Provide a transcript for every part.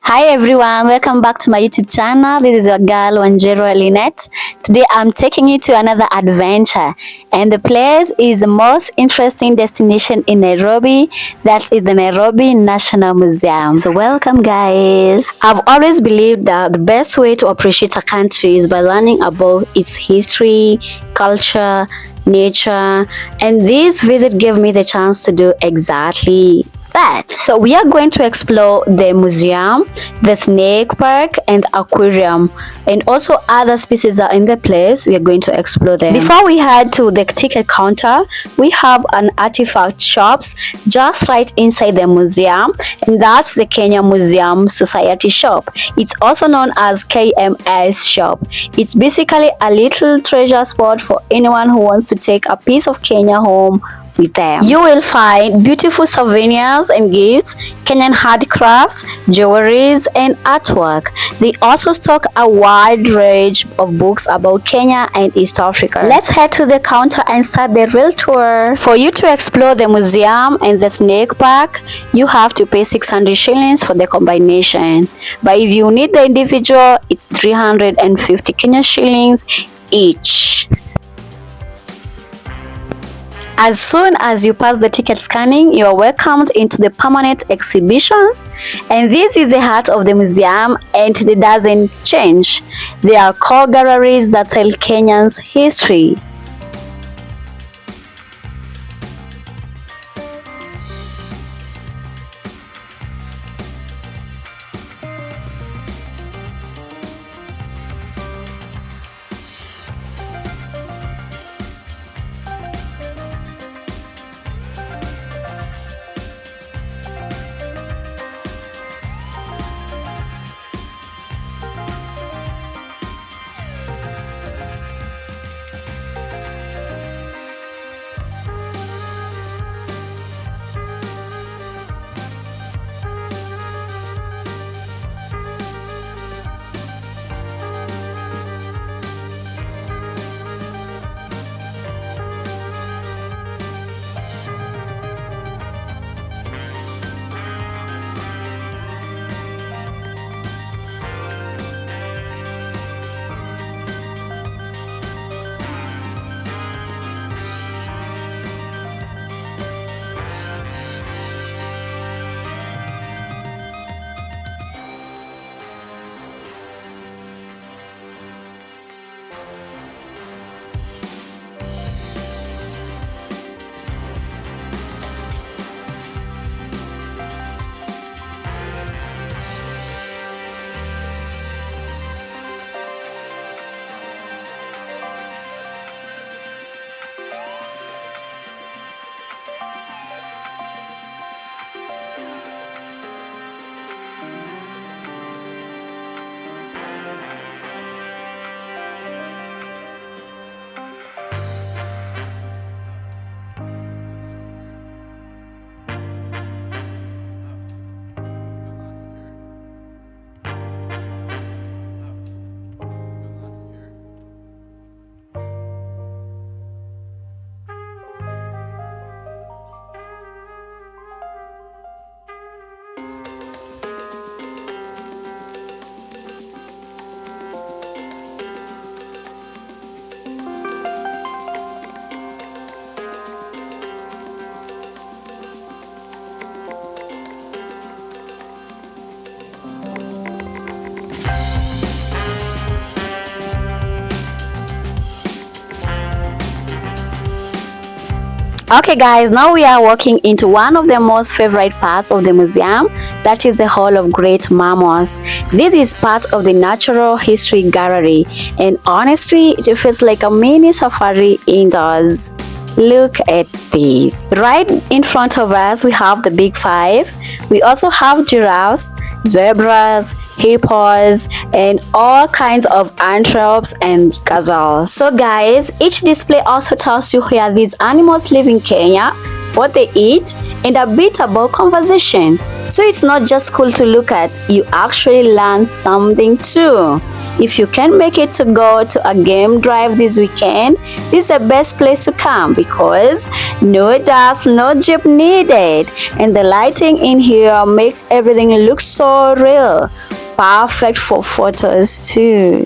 Hi everyone, welcome back to my YouTube channel. This is your girl Wanjiru Linet. Today I'm taking you to another adventure, and the place is the most interesting destination in Nairobi. That is the Nairobi National Museum. So welcome guys. I've always believed that the best way to appreciate a country is by learning about its history, culture, nature, and this visit gave me the chance to do exactly that. So we are going to explore the museum, the snake park, and the aquarium, and also other species are in the place. We are going to explore them. Before we head to the ticket counter, we have an artifact shops just right inside the museum, and that's the Kenyan Museum Society shop. It's also known as KMS shop. It's basically a little treasure spot for anyone who wants to take a piece of Kenya home with them. You will find beautiful souvenirs and gifts, Kenyan handicrafts, jewelries, and artwork. They also stock a wide range of books about Kenya and East Africa. Let's head to the counter and start the real tour. For you to explore the museum and the snake park, you have to pay 600 shillings for the combination. But if you need the individual, it's 350 Kenyan shillings each. As soon as you pass the ticket scanning, you are welcomed into the permanent exhibitions, and this is the heart of the museum, and it doesn't change. There are core galleries that tell Kenya's history. Okay guys, now we are walking into one of the most favorite parts of the museum, that is the Hall of Great Mammals. This is part of the Natural History Gallery, and honestly, it feels like a mini safari indoors. Look at this. Right in front of us, we have the big five. We also have giraffes, zebras, hippos, and all kinds of antelopes and gazelles. So guys, each display also tells you where these animals live in Kenya, what they eat, and a bit about conversation. So it's not just cool to look at, you actually learn something too. If you can make it to go to a game drive this weekend, this is the best place to come because no dust, no jeep needed, and the lighting in here makes everything look so real. Perfect for photos too.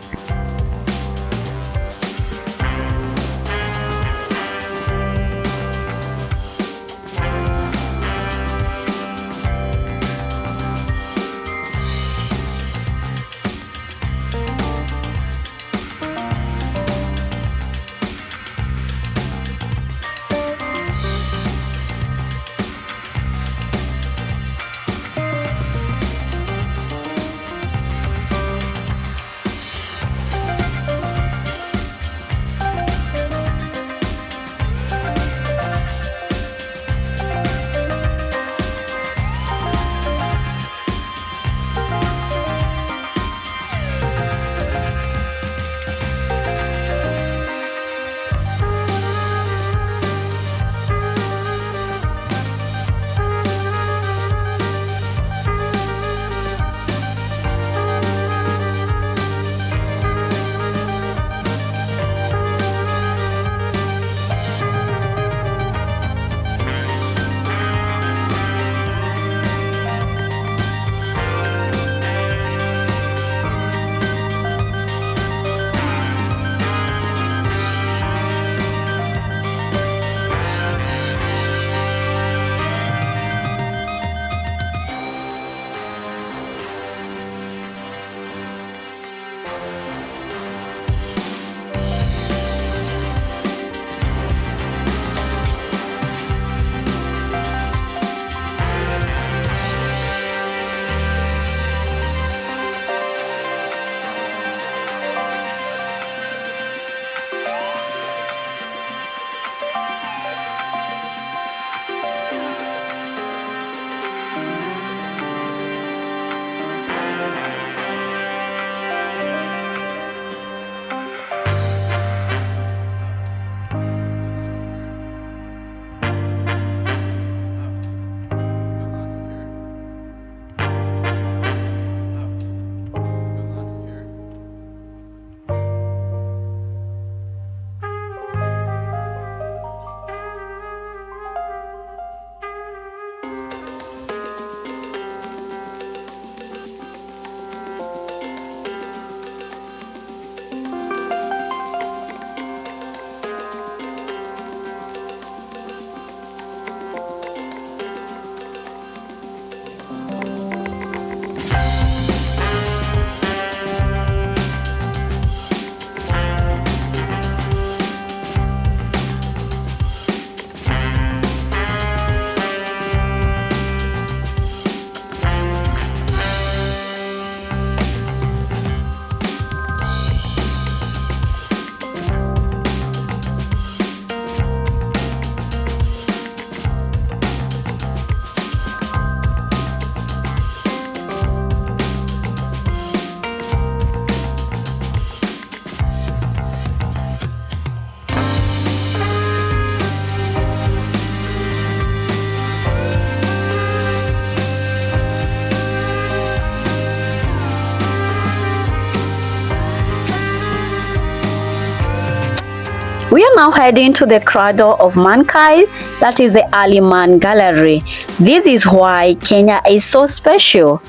We are now heading to the Cradle of Mankind, that is the Early Man Gallery. This is why Kenya is so special.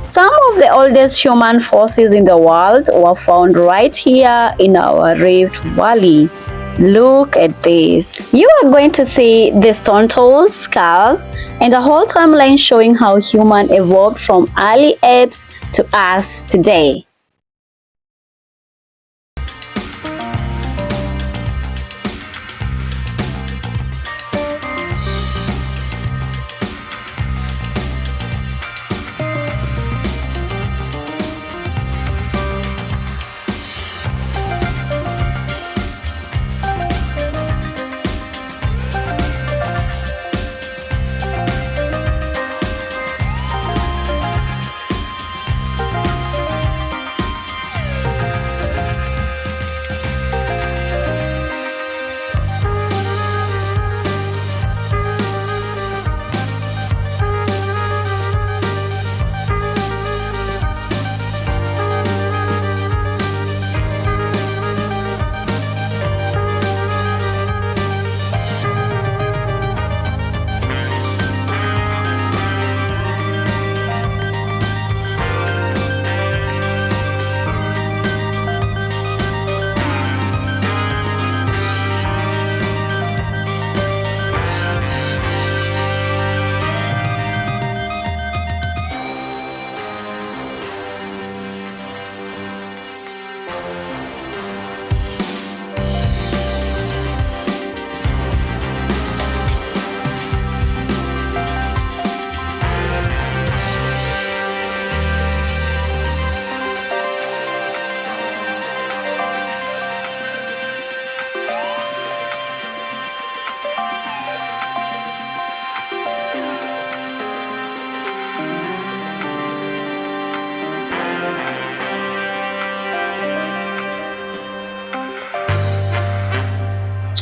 Some of the oldest human fossils in the world were found right here in our Rift Valley. Look at this. You are going to see the stone tools, skulls, and a whole timeline showing how humans evolved from early apes to us today.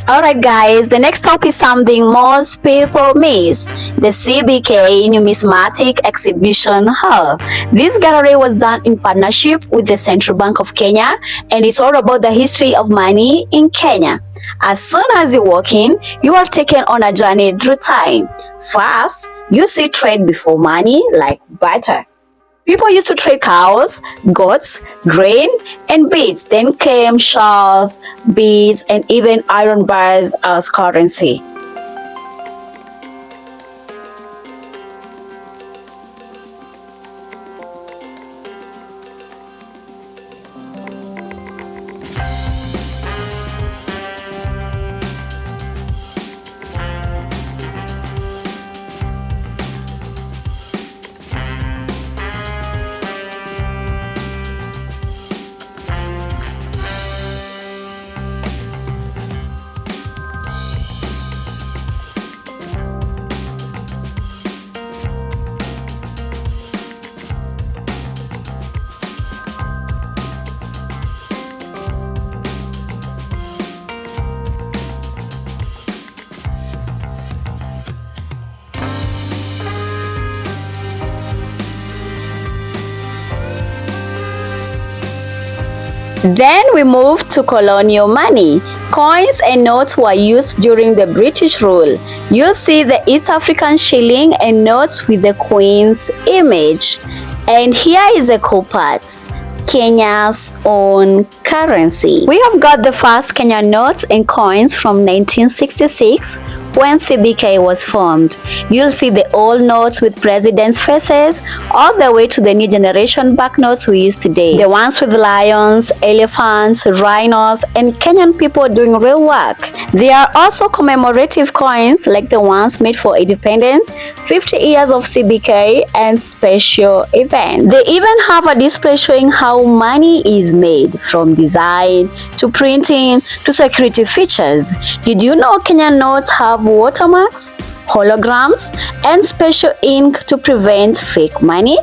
Alright guys, the next stop is something most people miss, the CBK Numismatic Exhibition Hall. This gallery was done in partnership with the Central Bank of Kenya, and it's all about the history of money in Kenya. As soon as you walk in, you are taken on a journey through time. First, you see trade before money like barter. People used to trade cows, goats, grain, and beads. Then came shawls, beads, and even iron bars as currency. Then we move to colonial money. Coins and notes were used during the British rule. You'll see the East African shilling and notes with the Queen's image. And here is a cool part, Kenya's own currency. We have got the first Kenyan notes and coins from 1966 when CBK was formed. You'll see the old notes with presidents' faces all the way to the new generation banknotes we use today. The ones with lions, elephants, rhinos, and Kenyan people doing real work. There are also commemorative coins like the ones made for independence, 50 years of CBK, and special events. They even have a display showing how money is made, from design to printing to security features. Did you know Kenyan notes have watermarks, holograms, and special ink to prevent fake money?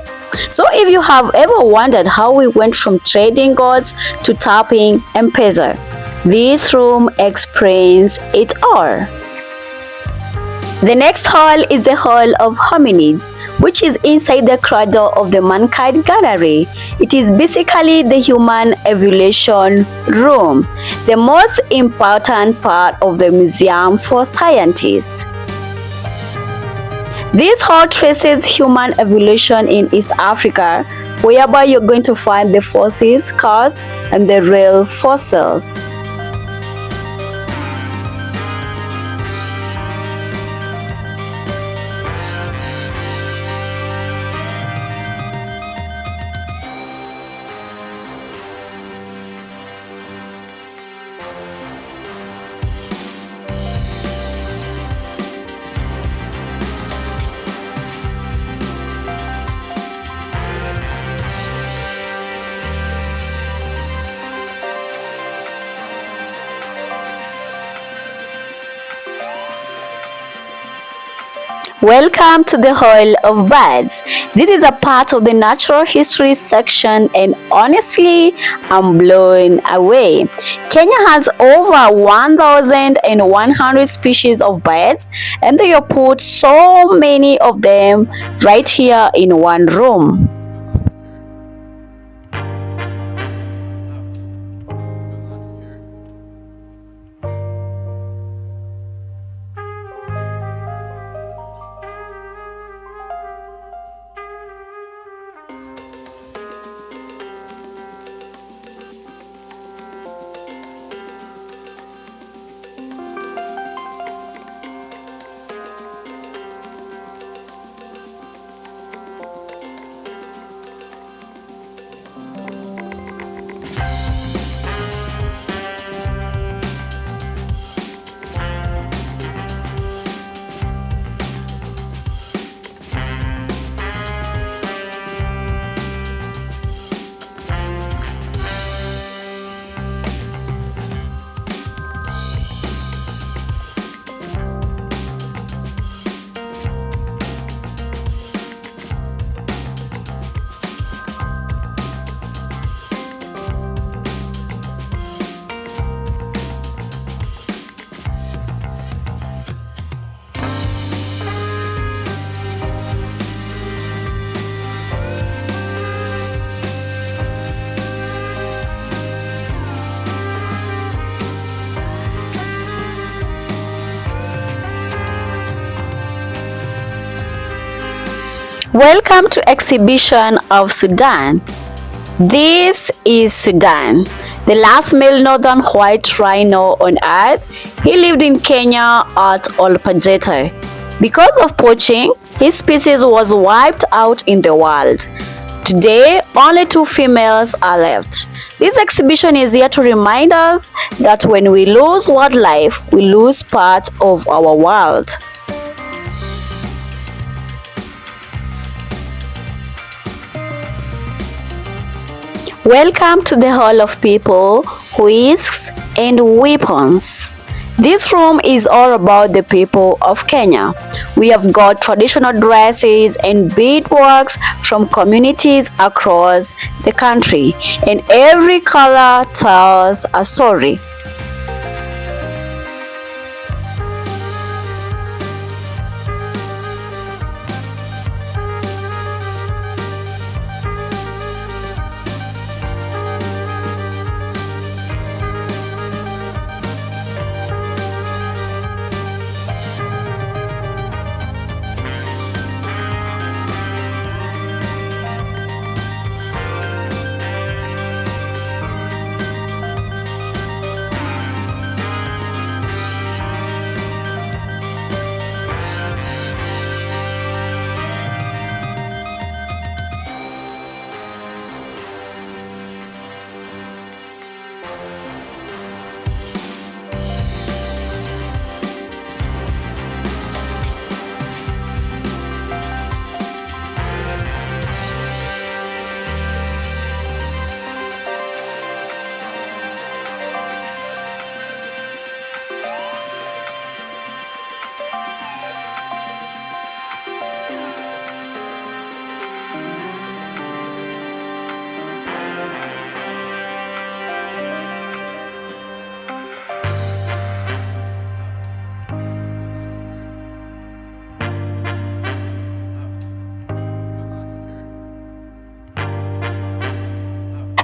So if you have ever wondered how we went from trading gods to tapping M-Pesa, this room explains it all. The next hall is the Hall of Hominids, which is inside the Cradle of the Mankind Gallery. It is basically the human evolution room, the most important part of the museum for scientists. This hall traces human evolution in East Africa, whereby you're going to find the fossils, skulls, and the real fossils. Welcome to the Hall of Birds. This is a part of the natural history section, and honestly, I'm blown away. Kenya has over 1,100 species of birds, and they have put so many of them right here in one room. Welcome to exhibition of Sudan. This is Sudan, the last male northern white rhino on earth. He lived in Kenya at Olpajete. Because of poaching, his species was wiped out in the world. Today, only 2 females are left. This exhibition is here to remind us that when we lose wildlife, we lose part of our world. Welcome to the Hall of People, Whisks and Weapons. This room is all about the people of Kenya. We have got traditional dresses and beadworks from communities across the country, and every color tells a story.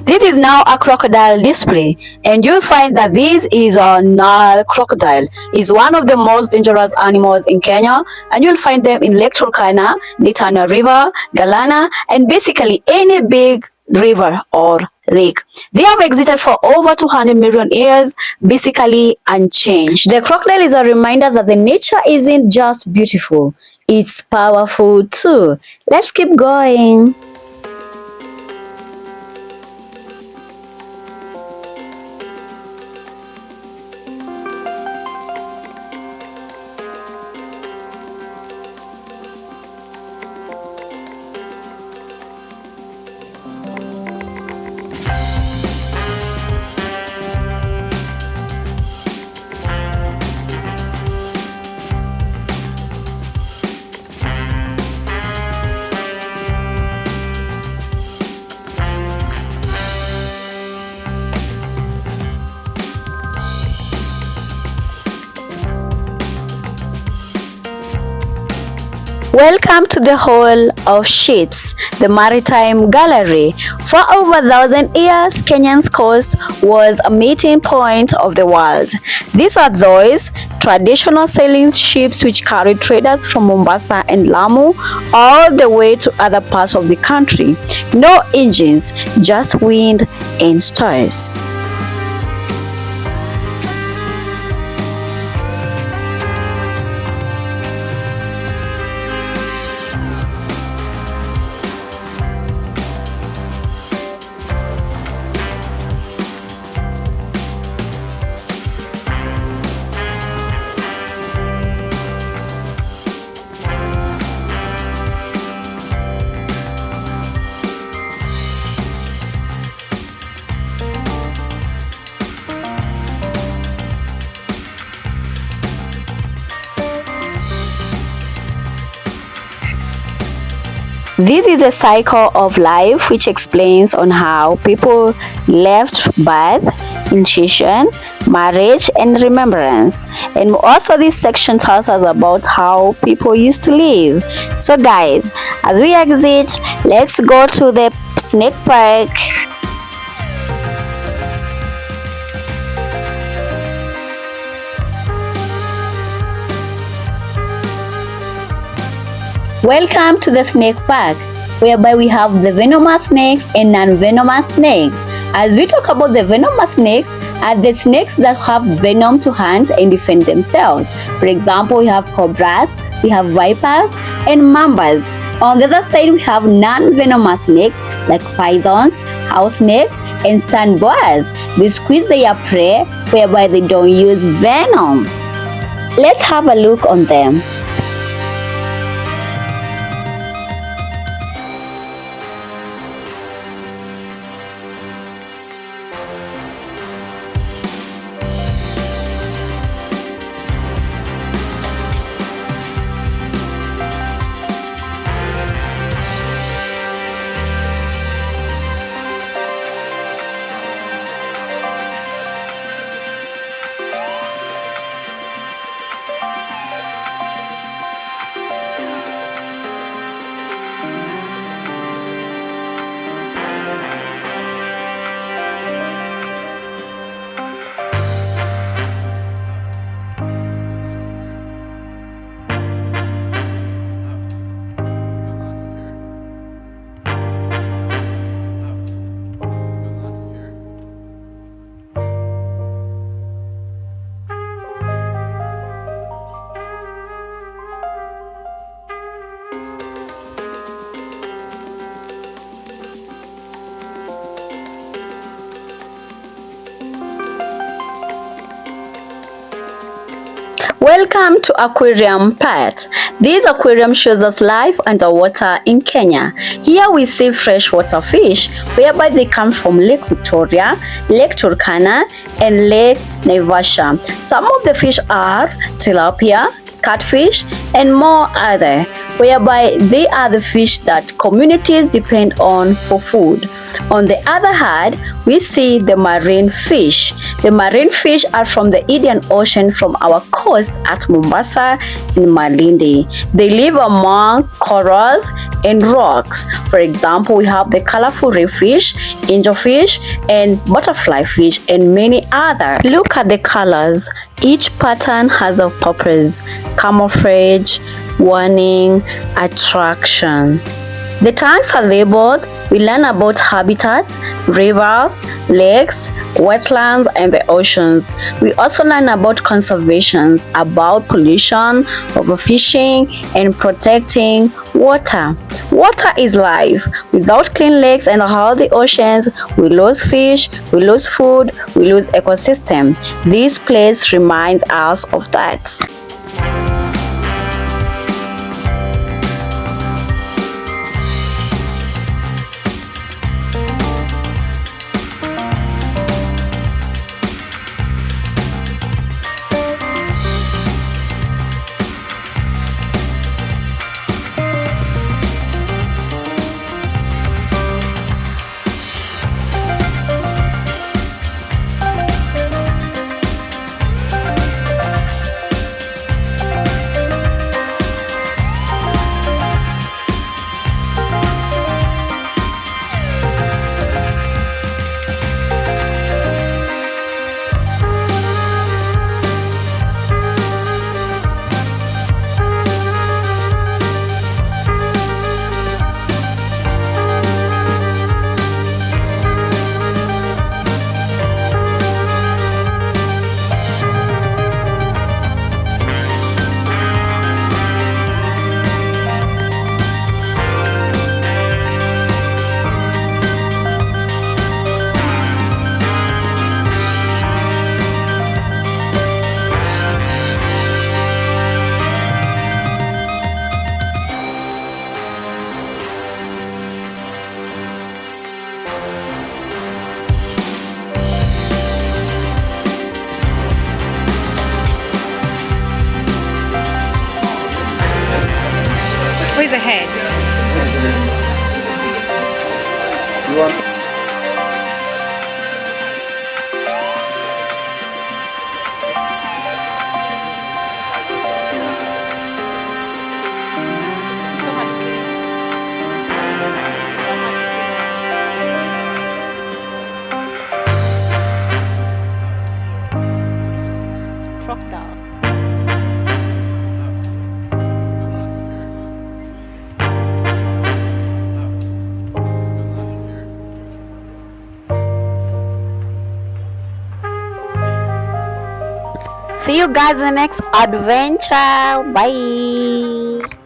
This is now a crocodile display, and you'll find that this is a Nile crocodile. It's one of the most dangerous animals in Kenya, and you'll find them in Lake Turkana, the Tana River, Galana, and basically any big river or lake. They have existed for over 200 million years, basically unchanged. The crocodile is a reminder that the nature isn't just beautiful, it's powerful too. Let's keep going. Welcome to the Hall of Ships, the Maritime Gallery. For over 1,000 years, Kenyan's coast was a meeting point of the world. These are those traditional sailing ships which carried traders from Mombasa and Lamu all the way to other parts of the country. No engines, just wind and stars. This is a cycle of life which explains on how people left birth, initiation, marriage, and remembrance. And also this section tells us about how people used to live. So guys, as we exit, let's go to the snake park. Welcome to the snake park, whereby we have the venomous snakes and non-venomous snakes. As we talk about the venomous snakes, are the snakes that have venom to hunt and defend themselves. For example, we have cobras, we have vipers, and mambas. On the other side, we have non-venomous snakes like pythons, house snakes, and sand boas. They squeeze their prey, whereby they don't use venom. Let's have a look on them. Welcome to Aquarium part. This aquarium shows us life underwater in Kenya. Here we see freshwater fish, whereby they come from Lake Victoria, Lake Turkana, and Lake Naivasha. Some of the fish are tilapia, catfish, and more other, whereby they are the fish that communities depend on for food. On the other hand, we see the marine fish. The marine fish are from the Indian Ocean from our coast at Mombasa and Malindi. They live among corals and rocks. For example, we have the colorful reef fish, angelfish, and butterfly fish, and many others. Look at the colors. Each pattern has a purpose: camouflage, warning, attraction. The tags are labeled. We learn about habitats, rivers, lakes, wetlands, and the oceans. We also learn about conservations, about pollution, overfishing, and protecting water. Water is life. Without clean lakes and healthy oceans, we lose fish, we lose food, we lose ecosystem. This place reminds us of that. See you guys in the next adventure. Bye.